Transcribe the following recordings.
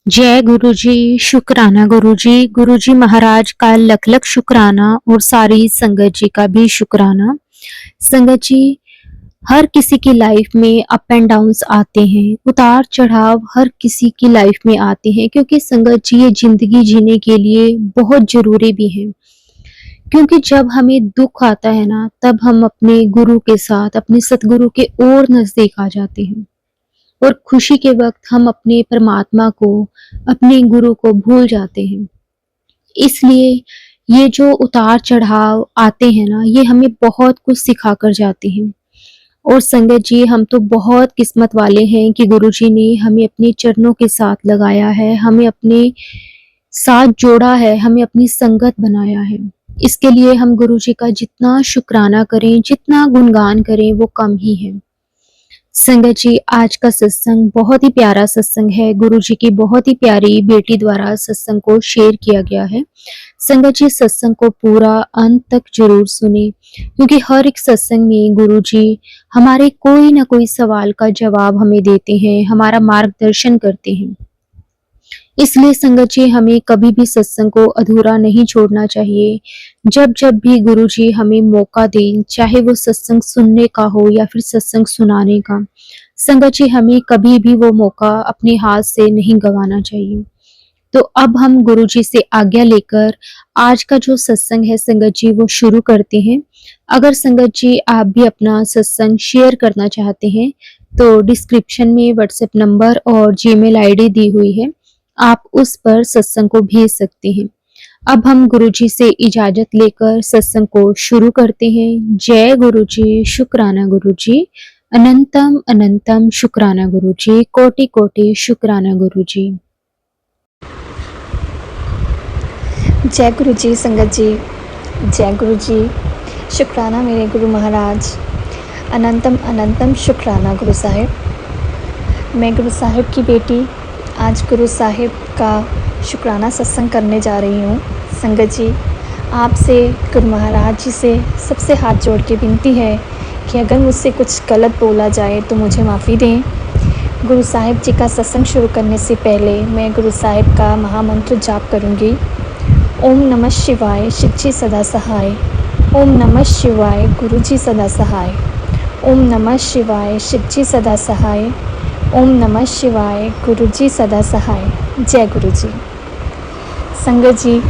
जय गुरु जी, शुक्राना गुरु जी। गुरु जी महाराज का लख लख शुक्राना और सारी संगत जी का भी शुक्राना। संगत जी, हर किसी की लाइफ में अप एंड डाउन्स आते हैं, उतार चढ़ाव हर किसी की लाइफ में आते हैं, क्योंकि संगत जी ये जिंदगी जीने के लिए बहुत जरूरी भी है। क्योंकि जब हमें दुख आता है ना, तब हम अपने गुरु के साथ, अपने सतगुरु के और नजदीक आ जाते हैं, और खुशी के वक्त हम अपने परमात्मा को, अपने गुरु को भूल जाते हैं। इसलिए ये जो उतार चढ़ाव आते हैं ना, ये हमें बहुत कुछ सिखा कर जाते हैं। और संगत जी, हम तो बहुत किस्मत वाले हैं कि गुरु जी ने हमें अपने चरणों के साथ लगाया है, हमें अपने साथ जोड़ा है, हमें अपनी संगत बनाया है। इसके लिए हम गुरु जी का जितना शुक्राना करें, जितना गुणगान करें, वो कम ही है। संगत जी, आज का सत्संग बहुत ही प्यारा सत्संग है। गुरु जी की बहुत ही प्यारी बेटी द्वारा सत्संग को शेयर किया गया है। संगत जी, सत्संग को पूरा अंत तक जरूर सुने, क्योंकि हर एक सत्संग में गुरु जी हमारे कोई ना कोई सवाल का जवाब हमें देते हैं, हमारा मार्गदर्शन करते हैं। इसलिए संगत जी, हमें कभी भी सत्संग को अधूरा नहीं छोड़ना चाहिए। जब जब भी गुरु जी हमें मौका दें, चाहे वो सत्संग सुनने का हो या फिर सत्संग सुनाने का, संगत जी हमें कभी भी वो मौका अपने हाथ से नहीं गंवाना चाहिए। तो अब हम गुरु जी से आज्ञा लेकर आज का जो सत्संग है संगत जी, वो शुरू करते हैं। अगर संगत जी आप भी अपना सत्संग शेयर करना चाहते हैं, तो डिस्क्रिप्शन में व्हाट्सएप नंबर और जीमेल आईडी दी हुई है, आप उस पर सत्संग को भेज सकते हैं। अब हम गुरु जी से इजाजत लेकर सत्संग को शुरू करते हैं। जय गुरु जी, शुक्राना गुरु जी, अनंतम अनंतम शुक्राना गुरु जी, कोटि कोटि शुक्राना गुरु जी। जय गुरु जी। संगत जी, जय गुरु जी, शुक्राना मेरे गुरु महाराज, अनंतम अनंतम शुक्राना गुरु साहिब। मैं गुरु साहिब की बेटी आज गुरु साहिब का शुक्राना सत्संग करने जा रही हूँ। संगत जी, आपसे, गुरु महाराज जी से सबसे हाथ जोड़ के विनती है कि अगर मुझसे कुछ गलत बोला जाए तो मुझे माफ़ी दें। गुरु साहिब जी का सत्संग शुरू करने से पहले मैं गुरु साहिब का महामंत्र जाप करूँगी। ओम नमः शिवाय, शिव जी सदा सहाय। ओम नमः शिवाय, गुरु जी सदा सहाय। ओम नमः शिवाय, शिव जी सदा सहाय। ओम नमः शिवाय, गुरु जी सदा सहाय। जय गुरु जी। संगत जी,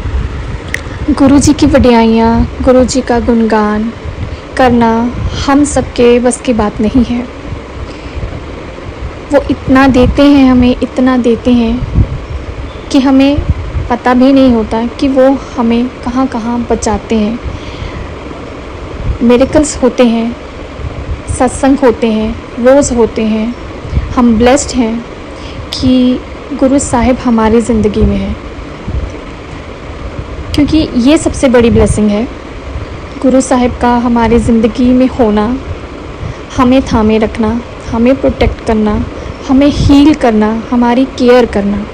गुरु जी की वडियाइयाँ, गुरु जी का गुणगान करना हम सबके बस की बात नहीं है। वो इतना देते हैं, हमें इतना देते हैं कि हमें पता भी नहीं होता कि वो हमें कहाँ कहाँ बचाते हैं। मिरेकल्स होते हैं, सत्संग होते हैं, रोज़ होते हैं। हम ब्लेस्ड हैं कि गुरु साहिब हमारी ज़िंदगी में है, क्योंकि ये सबसे बड़ी ब्लेसिंग है। गुरु साहिब का हमारी ज़िंदगी में होना, हमें थामे रखना, हमें प्रोटेक्ट करना, हमें हील करना, हमारी केयर करना,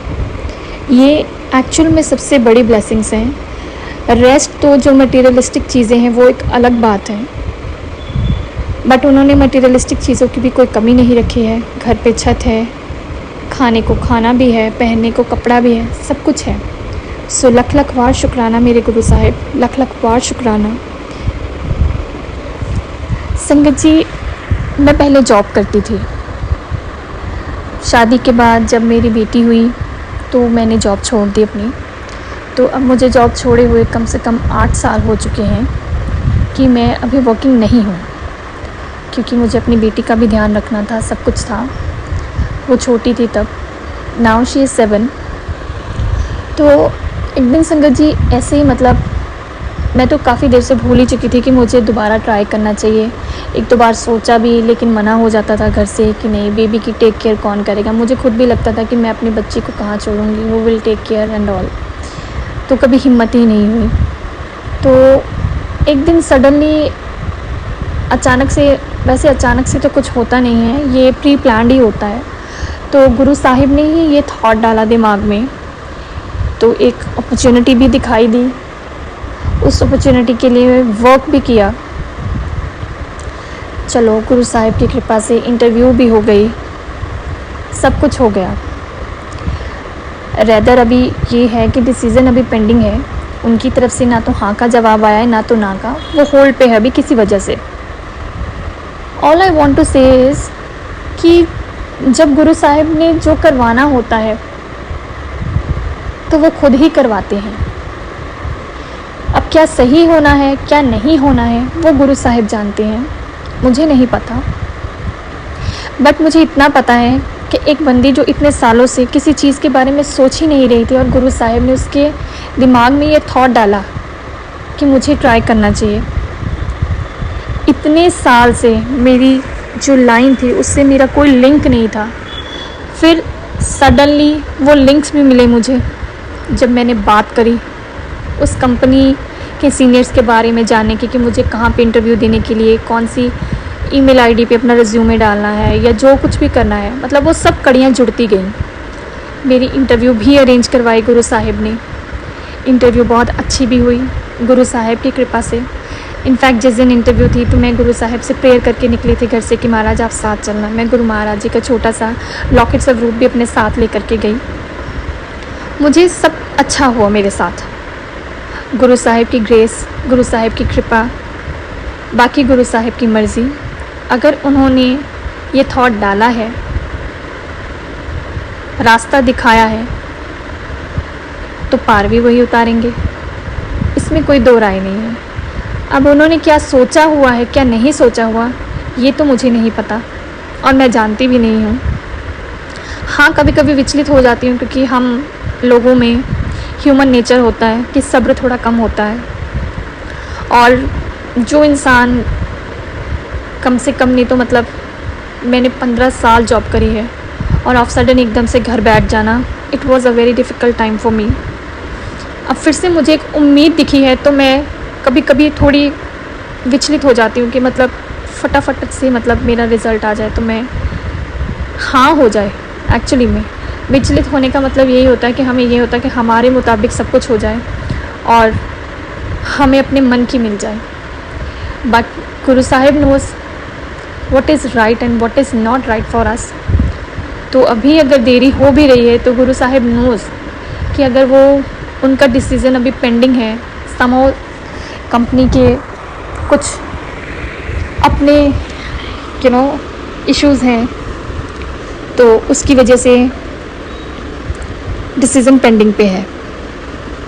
ये एक्चुअल में सबसे बड़ी ब्लेसिंग्स हैं। रेस्ट तो जो मटेरियलिस्टिक चीज़ें हैं वो एक अलग बात है, बट उन्होंने मटेरियलिस्टिक चीज़ों की भी कोई कमी नहीं रखी है। घर पे छत है, खाने को खाना भी है, पहनने को कपड़ा भी है, सब कुछ है। सो लख लख बार शुक्राना मेरे गुरु साहिब, लख लख बार शुक्राना। संगत जी, मैं पहले जॉब करती थी। शादी के बाद जब मेरी बेटी हुई तो मैंने जॉब छोड़ दी अपनी। तो अब मुझे जॉब छोड़े हुए कम से कम 8 साल हो चुके हैं कि मैं अभी वर्किंग नहीं हूँ, क्योंकि मुझे अपनी बेटी का भी ध्यान रखना था, सब कुछ था। वो छोटी थी तब, नाउ शी इज़ 7। तो एक दिन संगत जी ऐसे ही, मतलब मैं तो काफ़ी देर से भूल ही चुकी थी कि मुझे दोबारा ट्राई करना चाहिए। एक दो बार सोचा भी, लेकिन मना हो जाता था घर से कि नहीं, बेबी की टेक केयर कौन करेगा। मुझे खुद भी लगता था कि मैं अपनी बच्ची को कहाँ छोड़ूंगी, वो will take care and all. तो कभी हिम्मत ही नहीं हुई। तो एक दिन सडनली अचानक से, वैसे अचानक से तो कुछ होता नहीं है, ये प्री प्लान्ड ही होता है। तो गुरु साहिब ने ही ये थॉट डाला दिमाग में, तो एक अपॉर्चुनिटी भी दिखाई दी। उस अपॉर्चुनिटी के लिए वर्क भी किया। चलो, गुरु साहिब की कृपा से इंटरव्यू भी हो गई, सब कुछ हो गया। रेदर अभी ये है कि डिसीज़न अभी पेंडिंग है। उनकी तरफ से ना तो हाँ का जवाब आया है, ना तो ना का, वो होल्ड पे है अभी किसी वजह से। ऑल आई वॉन्ट टू से इज़ कि जब गुरु साहिब ने जो करवाना होता है तो वो खुद ही करवाते हैं। अब क्या सही होना है, क्या नहीं होना है, वो गुरु साहिब जानते हैं, मुझे नहीं पता। बट मुझे इतना पता है कि एक बंदी जो इतने सालों से किसी चीज़ के बारे में सोच ही नहीं रही थी और गुरु साहिब ने उसके दिमाग में ये थॉट डाला कि मुझे ट्राई करना चाहिए। इतने साल से मेरी जो लाइन थी उससे मेरा कोई लिंक नहीं था। फिर सडनली वो लिंक्स भी मिले मुझे जब मैंने बात करी उस कंपनी के सीनियर्स के बारे में जानने की कि मुझे कहाँ पे इंटरव्यू देने के लिए कौन सी ईमेल आईडी पे अपना रिज्यूमे डालना है या जो कुछ भी करना है। मतलब वो सब कड़ियाँ जुड़ती गईं। मेरी इंटरव्यू भी अरेंज करवाई गुरु साहिब ने। इंटरव्यू बहुत अच्छी भी हुई गुरु साहिब की कृपा से। इनफैक्ट जिस दिन इंटरव्यू थी तो मैं गुरु साहिब से प्रेयर करके निकली थी घर से कि महाराज आप साथ चलना। मैं गुरु महाराज जी का छोटा सा लॉकेट स्वरूप भी अपने साथ ले करके गई। मुझे सब अच्छा हुआ मेरे साथ। गुरु साहिब की ग्रेस, गुरु साहिब की कृपा, बाकी गुरु साहिब की मर्ज़ी। अगर उन्होंने ये थॉट डाला है, रास्ता दिखाया है, तो पार भी वही उतारेंगे, इसमें कोई दो राय नहीं है। अब उन्होंने क्या सोचा हुआ है, क्या नहीं सोचा हुआ, ये तो मुझे नहीं पता और मैं जानती भी नहीं हूँ। हाँ, कभी कभी विचलित हो जाती हूँ क्योंकि हम लोगों में ह्यूमन नेचर होता है कि सब्र थोड़ा कम होता है। और जो इंसान कम से कम नहीं तो मतलब मैंने 15 साल जॉब करी है और ऑफ सडन एकदम से घर बैठ जाना, it was a very difficult time for me. अब फिर से मुझे एक उम्मीद दिखी है तो मैं कभी कभी थोड़ी विचलित हो जाती हूँ कि मतलब फटाफट से मतलब मेरा रिज़ल्ट आ जाए तो मैं हाँ हो जाए। एक्चुअली में विचलित होने का मतलब यही होता है कि हमें ये होता है कि हमारे मुताबिक सब कुछ हो जाए और हमें अपने मन की मिल जाए। But Guru Sahib nose what is right and what is not right for us. तो अभी अगर देरी हो भी रही है तो गुरु साहिब नोज़ कि अगर वो उनका डिसीज़न अभी पेंडिंग है, समहाउ कंपनी के कुछ अपने इश्यूज़ हैं तो उसकी वजह से डिसीज़न पेंडिंग पे है।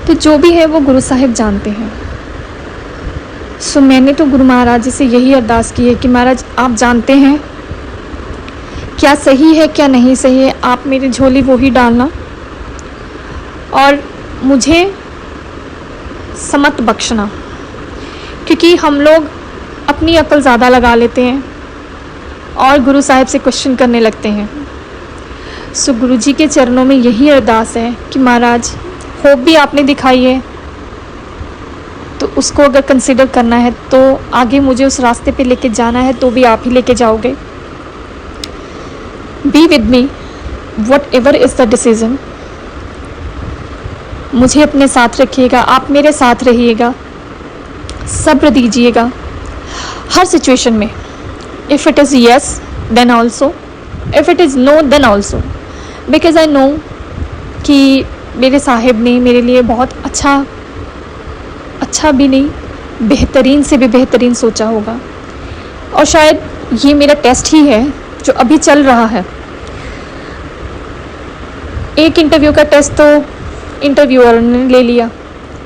तो जो भी है वो गुरु साहिब जानते हैं। सो मैंने तो गुरु महाराज जी से यही अरदास की है कि महाराज आप जानते हैं क्या सही है क्या नहीं सही है, आप मेरी झोली वो ही डालना और मुझे समत बख्शना। क्योंकि हम लोग अपनी अकल ज़्यादा लगा लेते हैं और गुरु साहिब से क्वेश्चन करने लगते हैं। सो गुरु जी के चरणों में यही अरदास है कि महाराज होप भी आपने दिखाई है तो उसको अगर कंसिडर करना है तो आगे मुझे उस रास्ते पे लेके जाना है तो भी आप ही लेके जाओगे। Be with me what ever is the decision. मुझे अपने साथ रखिएगा, आप मेरे साथ रहिएगा, सब्र दीजिएगा हर सिचुएशन में। If it is yes then also, if it is no then also, because I know कि मेरे साहिब ने मेरे लिए बहुत अच्छा भी नहीं बेहतरीन से भी बेहतरीन सोचा होगा। और शायद ये मेरा टेस्ट ही है जो अभी चल रहा है। एक इंटरव्यू का टेस्ट तो इंटरव्यूअर ने ले लिया,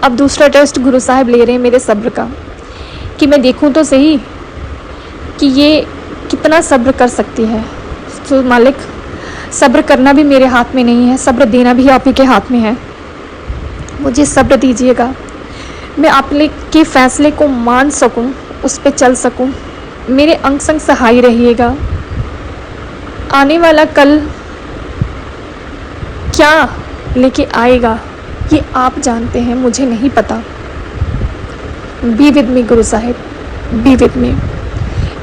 अब दूसरा टेस्ट गुरु साहिब ले रहे हैं मेरे सब्र का कि मैं देखूं तो सही कि ये कितना सब्र कर सकती है। तो मालिक, सब्र करना भी मेरे हाथ में नहीं है, सब्र देना भी आप ही के हाथ में है। मुझे सब्र दीजिएगा, मैं आपके फैसले को मान सकूं, उस पर चल सकूं। मेरे अंग संग सहाय रहिएगा। आने वाला कल क्या लेके आएगा ये आप जानते हैं, मुझे नहीं पता। Be with me Guru Sahib, be with me.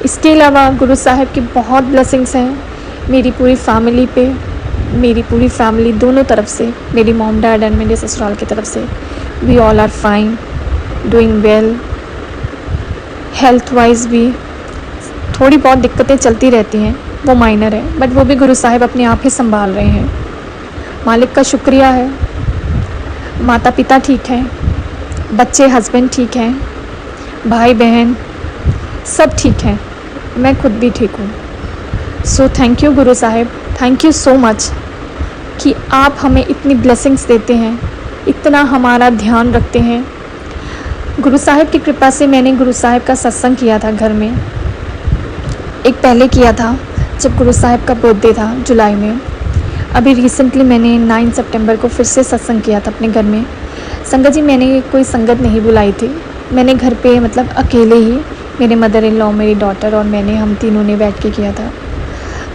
इसके अलावा गुरु साहिब की बहुत ब्लेसिंग्स हैं मेरी पूरी फैमिली पे, मेरी पूरी फैमिली दोनों तरफ से, मेरी मॉम डैड एंड मेरे ससुराल की तरफ से। We all are fine, doing well. Health wise भी थोड़ी बहुत दिक्कतें चलती रहती हैं, वो माइनर है, बट वो भी गुरु साहिब अपने आप ही संभाल रहे हैं। मालिक का शुक्रिया है। माता पिता ठीक हैं, बच्चे हस्बैंड ठीक हैं, भाई बहन सब ठीक हैं, मैं खुद भी ठीक हूँ। So thank you Guru Sahib, thank you so much कि आप हमें इतनी ब्लेसिंग्स देते हैं, इतना हमारा ध्यान रखते हैं। गुरु साहिब की कृपा से मैंने गुरु साहिब का सत्संग किया था घर में। एक पहले किया था जब गुरु साहिब का बर्थडे था जुलाई में। अभी रिसेंटली मैंने 9 सितंबर को फिर से सत्संग किया था अपने घर में। संगत जी, मैंने कोई संगत नहीं बुलाई थी, मैंने घर पे मतलब अकेले ही, मेरे मदर इन लॉ, मेरी डॉटर और मैंने, हम तीनों ने बैठ के किया था।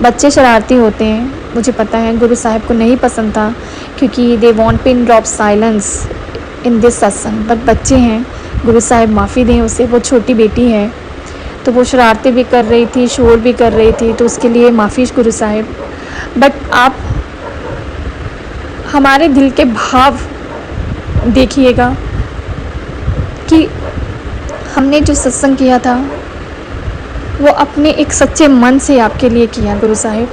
बच्चे शरारती होते हैं, मुझे पता है, गुरु साहिब को नहीं पसंद था क्योंकि they want pin drop silence in this सत्संग। बट बच्चे हैं, गुरु साहिब माफ़ी दें उसे, वो छोटी बेटी है तो वो शरारतें भी कर रही थी, शोर भी कर रही थी, तो उसके लिए माफ़ी गुरु साहिब। बट आप हमारे दिल के भाव देखिएगा कि हमने जो सत्संग किया था वो अपने एक सच्चे मन से आपके लिए किया गुरु साहिब।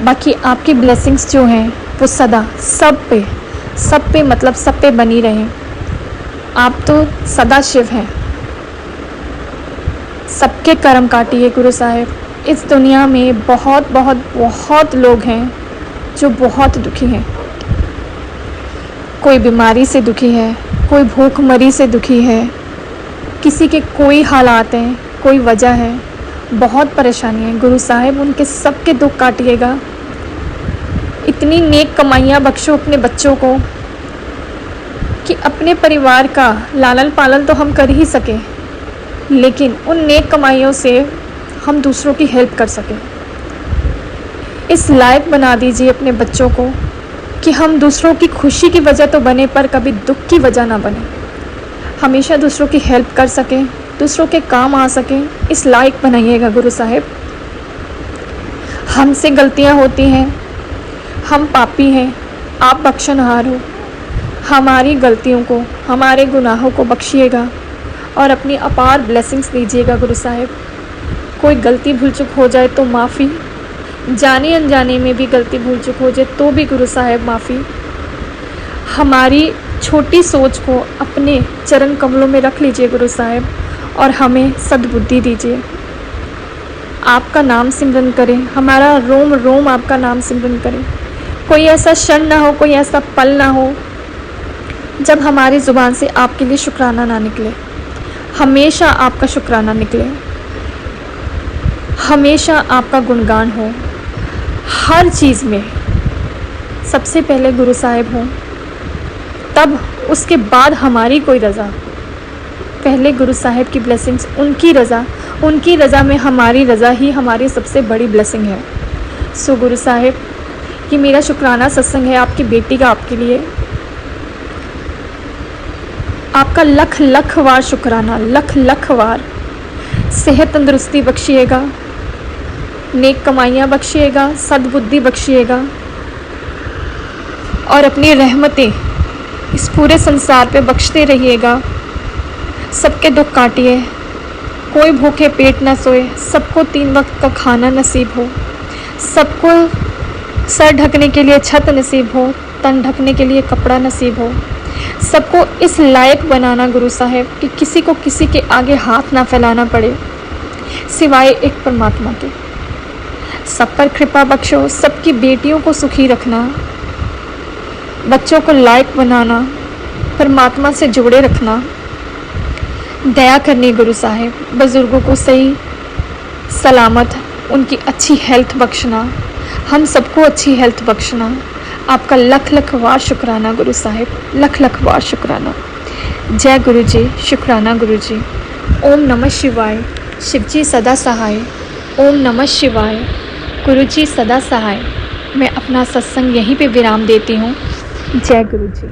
बाकी आपकी ब्लेसिंग्स जो हैं वो सदा सब पे मतलब सब पे बनी रहें। आप तो सदा शिव हैं, सबके कर्म काटिए गुरु साहिब। इस दुनिया में बहुत बहुत बहुत लोग हैं जो बहुत दुखी हैं। कोई बीमारी से दुखी है, कोई भूखमरी से दुखी है, किसी के कोई हालात हैं, कोई वजह है, बहुत परेशानी है। गुरु साहिब उनके सबके दुख काटिएगा। इतनी नेक कमाइयाँ बख्शो अपने बच्चों को कि अपने परिवार का लालन पालन तो हम कर ही सकें, लेकिन उन नेक कमाइयों से हम दूसरों की हेल्प कर सकें। इस लायक बना दीजिए अपने बच्चों को कि हम दूसरों की खुशी की वजह तो बने पर कभी दुख की वजह ना बने। हमेशा दूसरों की हेल्प कर सकें, दूसरों के काम आ सकें, इस लायक बनाइएगा गुरु साहिब। हमसे गलतियां होती हैं, हम पापी हैं, आप बख्शनहार हो। हमारी गलतियों को, हमारे गुनाहों को बख्शिएगा और अपनी अपार ब्लेसिंग्स दीजिएगा गुरु साहिब। कोई गलती भूल चूक हो जाए तो माफ़ी, जाने अनजाने में भी गलती भूल चूक हो जाए तो भी गुरु साहिब माफ़ी। हमारी छोटी सोच को अपने चरण कमलों में रख लीजिए गुरु साहिब और हमें सद्बुद्धि दीजिए। आपका नाम सिमरन करें, हमारा रोम रोम आपका नाम सिमरन करें। कोई ऐसा क्षण ना हो, कोई ऐसा पल ना हो जब हमारी ज़ुबान से आपके लिए शुक्राना ना निकले। हमेशा आपका शुक्राना निकले, हमेशा आपका गुणगान हो। हर चीज़ में सबसे पहले गुरु साहिब हों, तब उसके बाद हमारी कोई रज़ा। पहले गुरु साहिब की ब्लेसिंग्स, उनकी रज़ा में हमारी रज़ा ही हमारी सबसे बड़ी ब्लेसिंग है। सो गुरु साहिब, कि मेरा शुक्राना सत्संग है आपकी बेटी का आपके लिए। आपका लख लख वार शुक्राना, लख लख वार। सेहत तंदुरुस्ती बख्शिएगा, नेक कमाइयाँ बख्शिएगा, सद्बुद्धि बख्शिएगा और अपनी रहमतें इस पूरे संसार पे बख्शते रहिएगा। सबके दुख काटिए, कोई भूखे पेट ना सोए, सबको 3 वक्त का खाना नसीब हो, सबको सर ढकने के लिए छत नसीब हो, तन ढकने के लिए कपड़ा नसीब हो। सबको इस लायक बनाना गुरु साहिब कि किसी को किसी के आगे हाथ ना फैलाना पड़े सिवाय एक परमात्मा के। सब पर कृपा बख्शो, सबकी बेटियों को सुखी रखना, बच्चों को लायक बनाना, परमात्मा से जोड़े रखना, दया करनी गुरु साहिब। बुज़ुर्गों को सही सलामत उनकी अच्छी हेल्थ बख्शना, हम सबको अच्छी हेल्थ बख्शना। आपका लख लख वार शुक्राना गुरु साहिब, लख लख वार शुक्राना। जय गुरु जी, शुक्राना गुरु जी। ओम नमः शिवाय, शिव जी सदा सहाय। ओम नमः शिवाय, गुरु जी सदा सहाय। मैं अपना सत्संग यहीं पे विराम देती हूँ। जय गुरु जी।